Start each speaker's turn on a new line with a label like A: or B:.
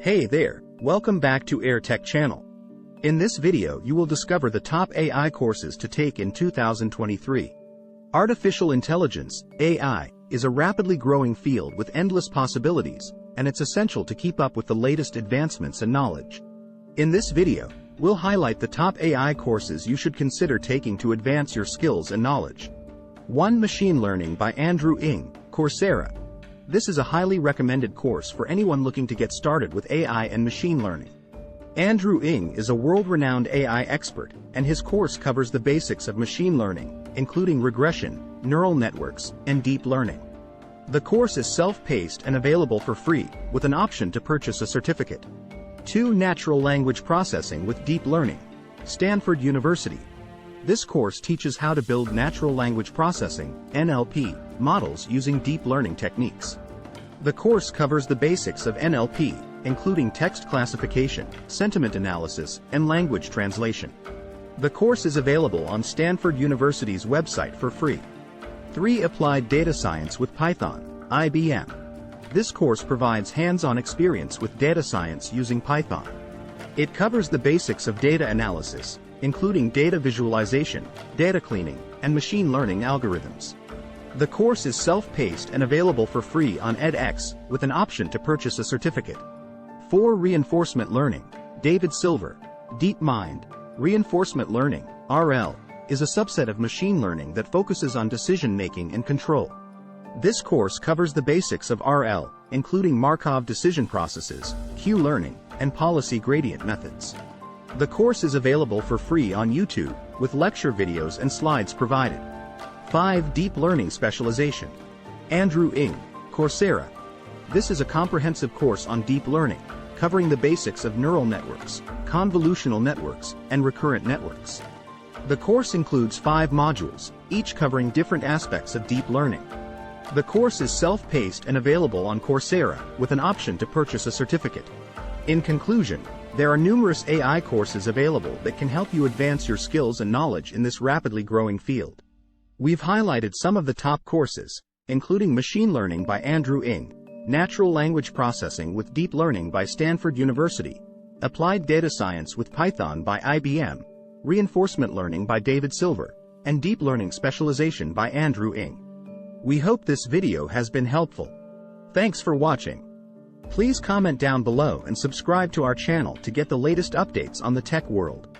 A: Hey there, welcome back to AirTech channel. In this video you will discover the top AI courses to take in 2023. Artificial intelligence, AI, is a rapidly growing field with endless possibilities, and it's essential to keep up with the latest advancements and knowledge. In this video, we'll highlight the top AI courses you should consider taking to advance your skills and knowledge. 1. Machine Learning by Andrew Ng, Coursera. This is a highly recommended course for anyone looking to get started with AI and machine learning. Andrew Ng is a world-renowned AI expert, and his course covers the basics of machine learning, including regression, neural networks, and deep learning. The course is self-paced and available for free, with an option to purchase a certificate. 2. Natural Language Processing with Deep Learning, Stanford University. This course teaches how to build natural language processing, NLP, models using deep learning techniques. The course covers the basics of NLP, including text classification, sentiment analysis, and language translation. The course is available on Stanford University's website for free. 3. Applied Data Science with Python, IBM. This course provides hands-on experience with data science using Python. It covers the basics of data analysis, including data visualization, data cleaning, and machine learning algorithms. The course is self-paced and available for free on edX, with an option to purchase a certificate. 4. Reinforcement Learning, David Silver, DeepMind. Reinforcement learning, RL, is a subset of machine learning that focuses on decision-making and control. This course covers the basics of RL, including Markov decision processes, Q-learning, and policy gradient methods. The course is available for free on YouTube, with lecture videos and slides provided. 5. Deep Learning Specialization. Andrew Ng, Coursera. This is a comprehensive course on deep learning, covering the basics of neural networks, convolutional networks, and recurrent networks. The course includes 5 modules, each covering different aspects of deep learning. The course is self-paced and available on Coursera, with an option to purchase a certificate. In conclusion, there are numerous AI courses available that can help you advance your skills and knowledge in this rapidly growing field. We've highlighted some of the top courses, including Machine Learning by Andrew Ng, Natural Language Processing with Deep Learning by Stanford University, Applied Data Science with Python by IBM, Reinforcement Learning by David Silver, and Deep Learning Specialization by Andrew Ng. We hope this video has been helpful. Thanks for watching. Please comment down below and subscribe to our channel to get the latest updates on the tech world.